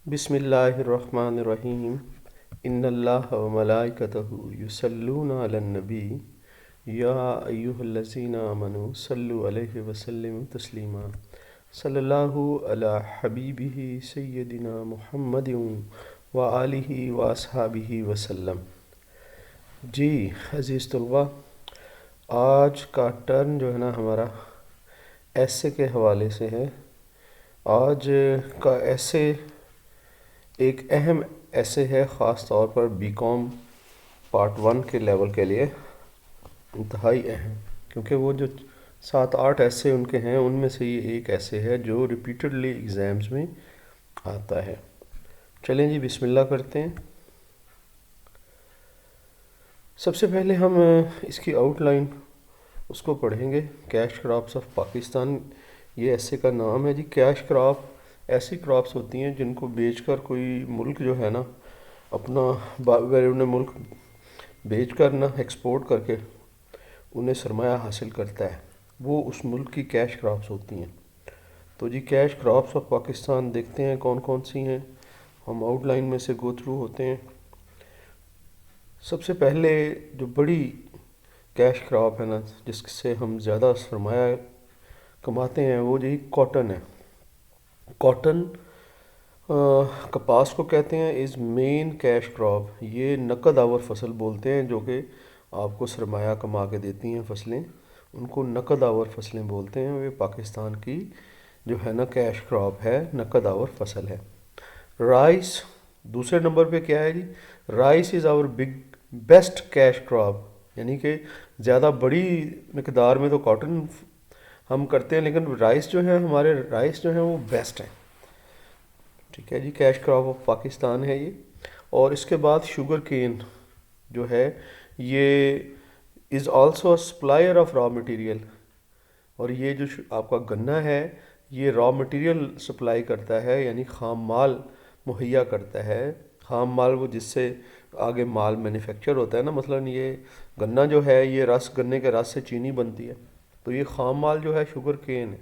बिस्मिल्लाहिर्रहमानिर्रहीम। इन्नल्लाह व मलाइकतहु युसल्लूना अलन नबी या अय्युहल्लज़ीना आमनू सल्लु अलैहि वसल्लिमु तस्लीमा। सल्लल्लाहु अला हबीबिही सय्यदिना मुहम्मदिन व आलिहि व अस्हाबिहि वसल्लम। जी अज़ीज़ तलबा, आज का टर्न जो है ना हमारा ऐसे के हवाले से है। आज का ऐसे एक अहम ऐसे है, ख़ास तौर पर बीकॉम पार्ट 1 के लेवल के लिए इंतहाई अहम, क्योंकि वो जो 7-8 ऐसे उनके हैं, उनमें से ये एक ऐसे है जो रिपीटेडली एग्ज़ाम्स में आता है। चलें जी, बिस्मिल्लाह करते हैं। सबसे पहले हम इसकी आउटलाइन उसको पढ़ेंगे। कैश क्रॉप्स ऑफ पाकिस्तान, ये ऐसे का नाम है जी। कैश क्रॉप ऐसी क्रॉप्स होती हैं जिनको बेचकर कोई मुल्क जो है ना अपना अगर उन्हें मुल्क बेचकर ना एक्सपोर्ट करके उन्हें सरमाया हासिल करता है, वो उस मुल्क की कैश क्रॉप्स होती हैं। तो जी कैश क्रॉप्स ऑफ पाकिस्तान देखते हैं कौन कौन सी हैं। हम आउटलाइन में से गो थ्रू होते हैं। सबसे पहले जो बड़ी कैश क्रॉप है ना, जिससे हम ज़्यादा सरमाया कमाते हैं, वो जी कॉटन है। कॉटन कपास को कहते हैं, इज़ मेन कैश क्रॉप। ये नकद आवर फसल बोलते हैं, जो कि आपको सरमाया कमा के देती हैं फसलें, उनको नकद आवर फसलें बोलते हैं। वे पाकिस्तान की जो है ना कैश क्रॉप है, नकद आवर फसल है। राइस दूसरे नंबर पे क्या है जी? Rice is our big best cash crop, यानी कि ज़्यादा बड़ी मकदार में तो कॉटन हम करते हैं, लेकिन राइस जो है, हमारे राइस जो है वो बेस्ट है। ठीक है जी, कैश क्रॉप ऑफ पाकिस्तान है ये। और इसके बाद शुगर केन जो है, ये is also a supplier of raw material. और ये जो आपका गन्ना है, ये रॉ मटेरियल सप्लाई करता है, यानी ख़ाम माल मुहैया करता है। ख़ाम माल वो जिससे आगे माल मैन्युफैक्चर होता है ना, मसलन ये गन्ना जो है, ये रस, गन्ने के रस से चीनी बनती है, तो ये ख़ाम माल जो है शुगर केन है।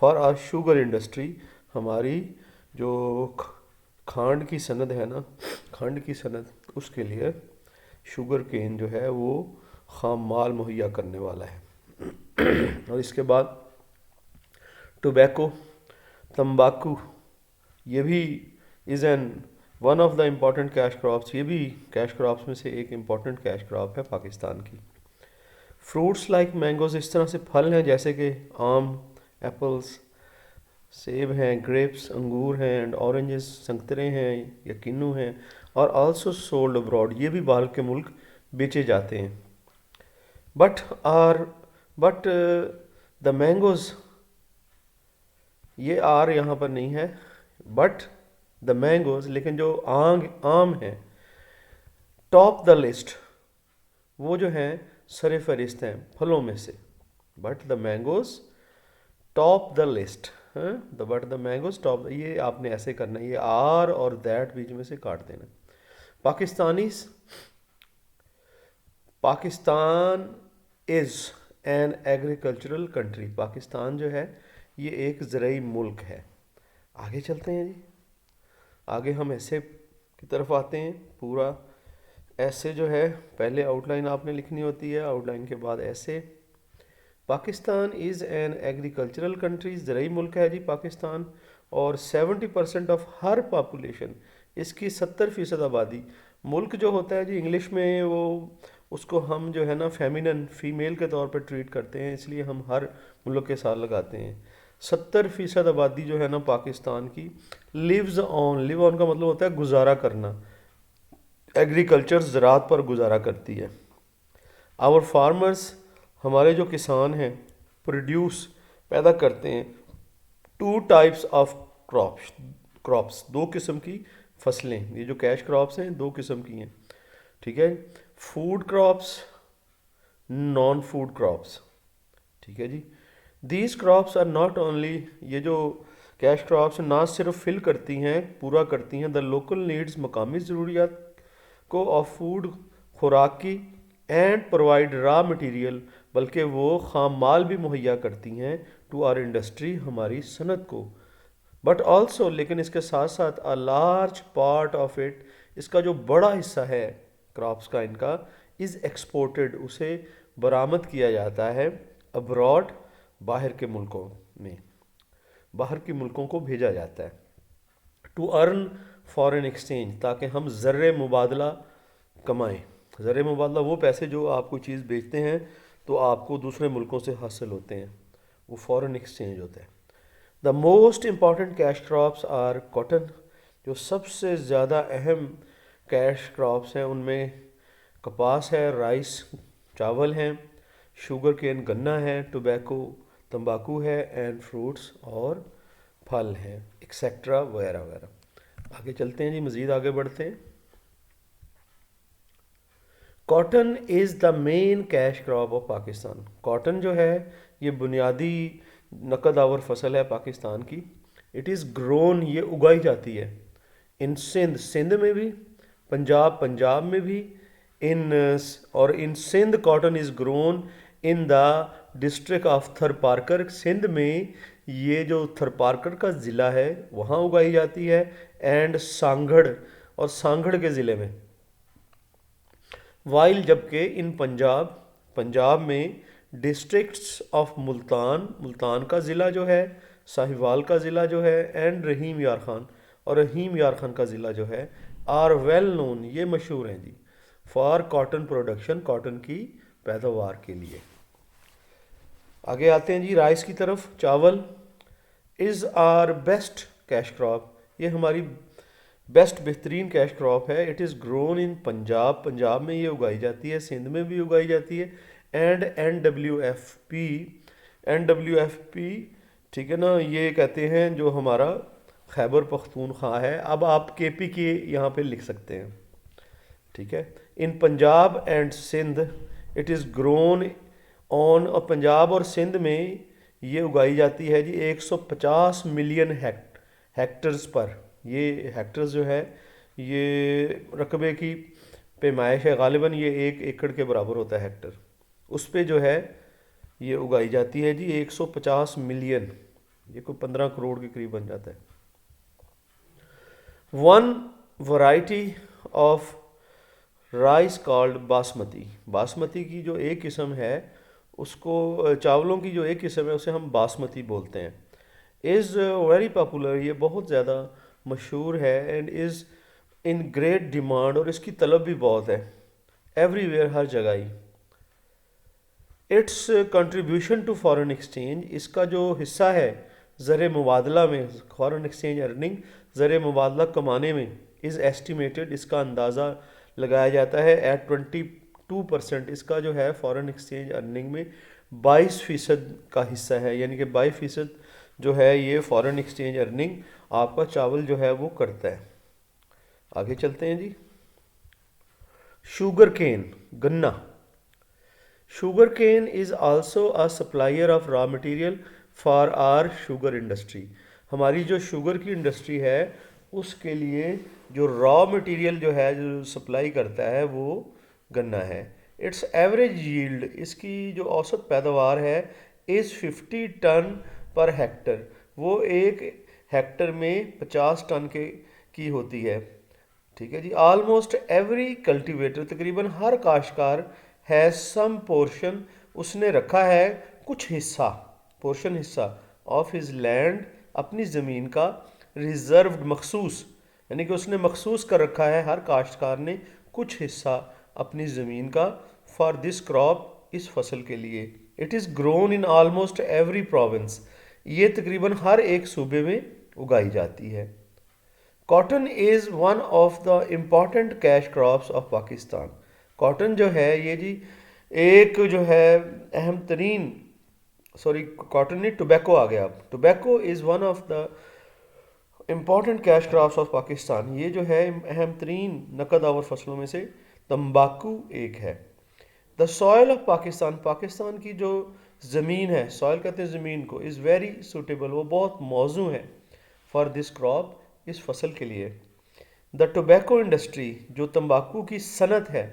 फॉर आर शुगर इंडस्ट्री, हमारी जो खांड की सनद है ना, खंड की सनद, उसके लिए शुगर केन जो है वो ख़ाम माल मुहैया करने वाला है। और इसके बाद टोबैको, तंबाकू, ये भी is an one of the important cash crops. ये भी कैश क्रॉप्स में से एक इम्पॉर्टेंट कैश क्रॉप है पाकिस्तान की। फ्रूट्स लाइक मैंगोज़, इस तरह से फल हैं जैसे कि आम, एप्पल्स, सेब हैं, ग्रेप्स, अंगूर हैं, एंड ऑरेंजेस, संतरे हैं या किन्नू हैं, और आल्सो सोल्ड अब्रॉड, ये भी बाहर के मुल्क बेचे जाते हैं। But are but the mangoes, ये आर यहाँ पर नहीं है, बट द मैंगोज़, लेकिन जो आम है, टॉप द लिस्ट, वो जो हैं सर फहरिस्त हैं फलों में से। But the mangoes top the list, but the mangoes top, ये आपने ऐसे करना है, ये आर और दैट बीच में से काट देना। Pakistan is an agricultural country, Pakistan जो है ये एक ज़रई मुल्क है। आगे चलते हैं जी, आगे हम ऐसे की तरफ आते हैं। पूरा ऐसे जो है, पहले आउटलाइन आपने लिखनी होती है, आउटलाइन के बाद ऐसे। Pakistan is an agricultural country, ज़रई मुल्क है जी पाकिस्तान, और 70% ऑफ हर पॉपुलेशन, इसकी 70% आबादी। मुल्क जो होता है जी, इंग्लिश में वो उसको हम जो है ना फेमिनन, फीमेल के तौर पर ट्रीट करते हैं, इसलिए हम हर मुल्क के साथ लगाते हैं। 70% आबादी जो है ना पाकिस्तान की लिव्स ऑन, लिव ऑन का मतलब होता है गुजारा करना, एग्रीकल्चर, ज़रात पर गुजारा करती है। आवर फार्मर्स, हमारे जो किसान हैं, प्रोड्यूस, पैदा करते हैं, टू टाइप्स ऑफ क्रॉप्स, दो किस्म की फसलें। ये जो कैश क्रॉप्स हैं दो किस्म की हैं, ठीक है। Food crops, non food crops, ठीक है जी। These crops are not only, ये जो कैश क्रॉप्स ना सिर्फ फिल करती हैं, पूरा करती हैं द लोकल नीड्स, मकामी ज़रूरियात को, ऑफ फूड, खुराक की, एंड प्रोवाइड रॉ मटेरियल, बल्कि वो खाम माल भी मुहैया करती हैं टू आर इंडस्ट्री, हमारी सनत को, बट ऑल्सो, लेकिन इसके साथ साथ a large part of it, इसका जो बड़ा हिस्सा है क्रॉप्स का इनका, इज़ एक्सपोर्टेड, उसे बरामद किया जाता है अब्रॉड, बाहर के मुल्कों में, बाहर के मुल्कों को भेजा जाता है, टू अर्न फॉरेन एक्सचेंज, ताकि हम ज़र मुबादला कमाएं। ज़र मुबादला वो पैसे जो आप कोई चीज़ बेचते हैं तो आपको दूसरे मुल्कों से हासिल होते हैं, वो फॉरेन एक्सचेंज होता है। The most important cash crops are cotton, जो सबसे ज़्यादा अहम कैश क्रॉप्स हैं उनमें कपास है, राइस चावल हैं, शुगर केन गन्ना है, टोबैको तंबाकू है, एंड फ्रूट्स और फल हैं, एक्सेट्रा वगैरह वगैरह। आगे चलते हैं जी, मज़ीद आगे बढ़ते हैं। Cotton is the main cash crop of Pakistan. Cotton जो है ये बुनियादी नकद आवर फसल है पाकिस्तान की। इट इज़ ग्रोन, ये उगाई जाती है इन सिंध, सिंध में भी, पंजाब, पंजाब में भी, इन और in Sindh cotton is grown in the district of Tharparkar. Sindh में ये जो थरपारकर का ज़िला है वहाँ उगाई जाती है, एंड सांगड़, और सांगड़ के ज़िले में। वाइल, जबकि इन पंजाब, पंजाब में डिस्ट्रिक्ट्स ऑफ मुल्तान, मुल्तान का ज़िला जो है, साहिवाल का ज़िला जो है, एंड रहीम यार खान, और रहीम यार खान का ज़िला जो है, आर वेल नोन, ये मशहूर हैं जी, फॉर कॉटन प्रोडक्शन, कॉटन की पैदावार के लिए। आगे आते हैं जी राइस की तरफ। चावल is are best cash crop, ये हमारी बेस्ट बेहतरीन कैश क्रॉप है। It is grown in Punjab, Punjab में ये उगाई जाती है, सिंध में भी उगाई जाती है, एंड NWFP, NWFP, ठीक है ना, ये कहते हैं जो हमारा खैबर पख्तूनख्वा है। अब आप KP के यहाँ पे लिख सकते हैं, ठीक है। In Punjab and Sindh it is grown on, और पंजाब और सिंध में ये उगाई जाती है जी 150 मिलियन हेक्टर्स पर। ये हेक्टर्स जो है ये रकबे की पैमाइश है, गालिबन ये 1 एकड़ के बराबर होता है हेक्टर, उस पे जो है ये उगाई जाती है जी 150 मिलियन, ये कोई 15 करोड़ के करीब बन जाता है। One variety of rice called basmati, basmati की जो एक किस्म है उसको, चावलों की जो एक किस्म है उसे हम बासमती बोलते हैं। इज़ वेरी पॉपुलर, ये बहुत ज़्यादा मशहूर है, and is in great demand, और इसकी तलब भी बहुत है एवरीवेयर, हर जगह ही। Its contribution to foreign exchange, इसका जो हिस्सा है ज़र मुबादला में, फॉरेन एक्सचेंज अर्निंग, ज़र मुबादला कमाने में, इज़ एस्टिमेटेड, इसका अंदाज़ा लगाया जाता है एट 22%, इसका जो है फॉरेन एक्सचेंज अर्निंग में 22% का हिस्सा है, यानी कि 22% जो है ये फॉरेन एक्सचेंज अर्निंग आपका चावल जो है वो करता है। आगे चलते हैं जी। शुगर केन, गन्ना। Sugar cane is also a supplier of raw material for our sugar industry, हमारी जो शुगर की इंडस्ट्री है उसके लिए जो रॉ मटेरियल जो है जो सप्लाई करता है वो गन्ना है। इट्स एवरेज यील्ड, इसकी जो औसत पैदावार है, इज़ 50 टन पर हेक्टर, वो एक हेक्टर में 50 टन के की होती है, ठीक है जी। ऑलमोस्ट एवरी कल्टीवेटर, तकरीबन हर काश्तकार, है सम पोर्शन, उसने रखा है कुछ हिस्सा, पोर्शन हिस्सा, ऑफ हिज लैंड, अपनी ज़मीन का, रिजर्व्ड, मखसूस, यानी कि उसने मखसूस कर रखा है हर काश्तकार ने कुछ हिस्सा अपनी ज़मीन का, फॉर दिस क्रॉप, इस फसल के लिए। It is grown in almost every province, ये तकरीबन हर एक सूबे में उगाई जाती है। Cotton is one of the important cash crops of Pakistan, cotton जो है ये जी एक जो है अहम तरीन, सॉरी कॉटन नहीं, टोबैको आ गया, अब tobacco is one of the important cash crops of Pakistan, ये जो है अहम तरीन नकद आवर फसलों में से तंबाकू एक है। The soil of Pakistan, Pakistan की जो ज़मीन है, सॉयल कहते हैं ज़मीन को, इज़ वेरी सूटेबल, वो बहुत मौजू है, फॉर दिस क्रॉप, इस फसल के लिए। द टोबैको इंडस्ट्री, जो तंबाकू की सनत है,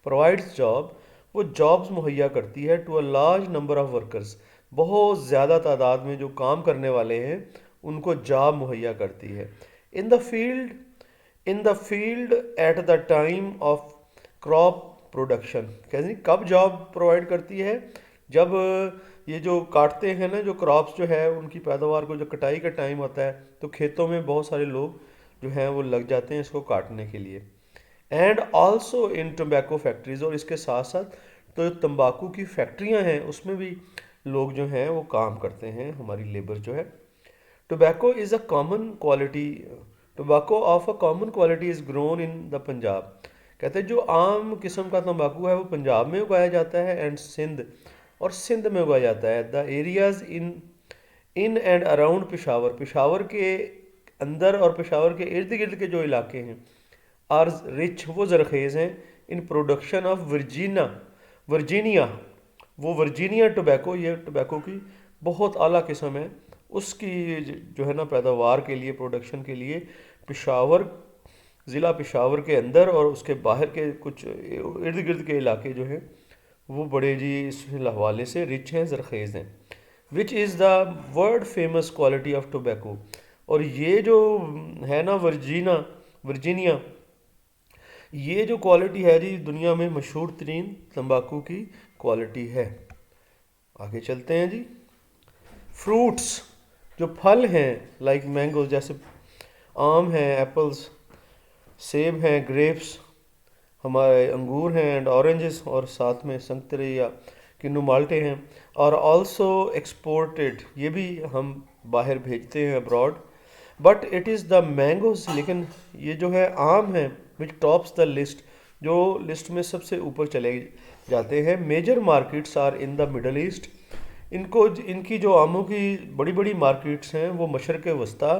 प्रोवाइड्स जॉब, वो जॉब्स मुहैया करती है, to a large number of workers, बहुत ज़्यादा तादाद में जो काम करने वाले हैं उनको जॉब मुहैया करती है। In the field at the time of crop production, कहते हैं कब जॉब प्रोवाइड करती है, जब ये जो काटते हैं ना, जो क्रॉप्स जो है उनकी पैदावार को, जो कटाई का टाइम होता है तो खेतों में बहुत सारे लोग जो हैं वो लग जाते हैं इसको काटने के लिए। And also in tobacco factories, और इसके साथ साथ तो तंबाकू की फैक्ट्रियां हैं उसमें भी लोग जो हैं वो काम करते हैं, हमारी लेबर जो है। Tobacco is a common quality, tobacco of a common quality is grown in the Punjab, कहते हैं जो आम किस्म का तंबाकू है वो पंजाब में उगाया जाता है, एंड सिंध, और सिंध में उगाया जाता है। The areas in in and around Peshawar, Peshawar के अंदर और पेशावर के इर्द गिर्द के जो इलाके हैं, आर रिच, वो जरखेज़ हैं, इन प्रोडक्शन ऑफ वर्जीनिया, वो वर्जीनिया टोबैको, ये टोबैको की बहुत आला किस्म है, उसकी जो है ना पैदावार के लिए, प्रोडक्शन के लिए पेशावर, ज़िला पेशावर के अंदर और उसके बाहर के कुछ इर्द गिर्द के इलाके जो हैं वो बड़े जी इस हवाले से रिच हैं, जरखेज़ हैं। Which is the world famous quality of tobacco, और ये जो है ना वर्जीनिया, ये जो क्वालिटी है जी दुनिया में मशहूर तरीन तंबाकू की क्वालिटी है। आगे चलते हैं जी। फ्रूट्स, जो फल हैं, लाइक मैंगो, जैसे आम हैं, एप्पल्स, सेब हैं, ग्रेप्स, हमारे अंगूर हैं, एंड ऑरेंजेस, और साथ में संतरे या किन्नू माल्टे हैं, और ऑल्सो एक्सपोर्टेड, ये भी हम बाहर भेजते हैं abroad. But it is the mangoes, लेकिन ये जो है आम है, विच टॉप्स द लिस्ट, जो लिस्ट में सबसे ऊपर चले जाते हैं। Major markets are in the middle east, इनकी जो आमों की बड़ी बड़ी मार्केट्स हैं वो मशरक़ वस्ता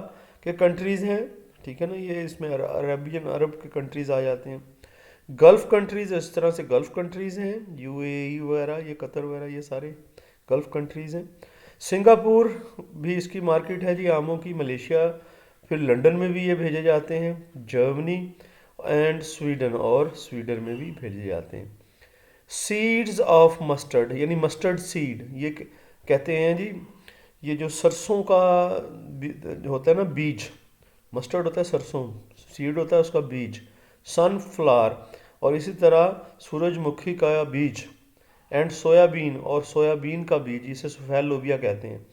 के कंट्रीज़ हैं, ठीक है ना, ये इसमें अरब के कंट्रीज़ आ जाते हैं। गल्फ़ कंट्रीज़, इस तरह से गल्फ़ कंट्रीज़ हैं, यूएई वगैरह, ये कतर वगैरह, ये सारे गल्फ़ कंट्रीज़ हैं। सिंगापुर भी इसकी मार्केट है जी आमों की, मलेशिया, फिर लंदन में भी ये भेजे जाते हैं, जर्मनी एंड स्वीडन, और स्वीडन में भी भेजे जाते हैं। सीड्स ऑफ मस्टर्ड, यानी मस्टर्ड सीड, ये कहते हैं जी, ये जो सरसों का जो होता है ना बीज, मस्टर्ड होता है सरसों, सीड होता है उसका बीज, सनफ्लावर, और इसी तरह सूरजमुखी का बीज, एंड सोयाबीन, और सोयाबीन का बीज, जिसे सफ़ेद लोबिया कहते हैं,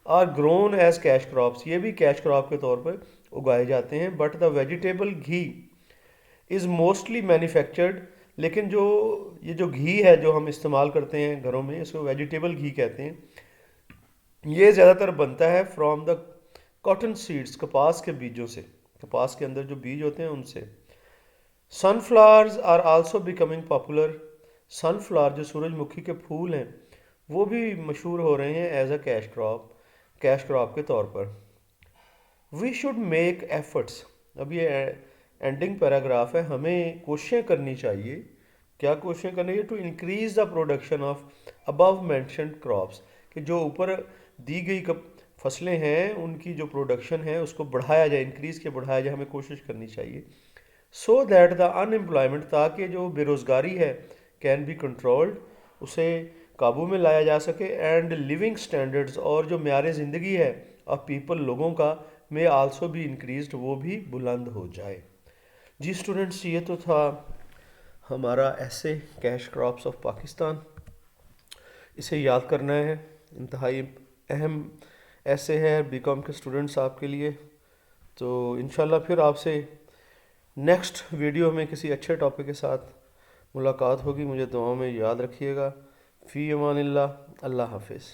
are grown as cash crops, ये भी कैश क्रॉप के तौर पर उगाए जाते हैं। But the vegetable ghee is mostly manufactured, लेकिन जो ये जो घी है जो हम इस्तेमाल करते हैं घरों में, इसको वेजिटेबल घी कहते हैं, ये ज़्यादातर बनता है फ्रॉम द कॉटन सीड्स, कपास के बीजों से, कपास के अंदर जो बीज होते हैं उनसे। Sunflowers are also becoming popular, sunflower जो सूरजमुखी के फूल हैं वो भी मशहूर हो रहे हैं एज अ कैश क्रॉप के तौर पर। वी शुड मेक एफर्ट्स, अब ये एंडिंग पैराग्राफ है, हमें कोशिशें करनी चाहिए, क्या कोशिशें करनी है, to increase the production of above mentioned crops, कि जो ऊपर दी गई फसलें हैं उनकी जो प्रोडक्शन है उसको बढ़ाया जाए, इंक्रीज़ के बढ़ाया जाए, हमें कोशिश करनी चाहिए। सो दैट द अनएम्प्लॉयमेंट, ताकि जो बेरोज़गारी है, कैन बी कंट्रोल्ड, उसे काबू में लाया जा सके, एंड लिविंग स्टैंडर्ड्स, और जो म्यार ज़िंदगी है ऑफ पीपल, लोगों का, में आल्सो भी इंक्रीज्ड, वो भी बुलंद हो जाए। जी स्टूडेंट्स, ये तो था हमारा ऐसे कैश क्रॉप्स ऑफ पाकिस्तान, इसे याद करना है, इंतहाई अहम ऐसे है बीकॉम के स्टूडेंट्स आपके लिए। तो इंशाल्लाह फिर आपसे नेक्स्ट वीडियो में किसी अच्छे टॉपिक के साथ मुलाकात होगी, मुझे दुआओं में याद रखिएगा। फ़ी अमानिल्लाह, अल्लाह हाफिज़।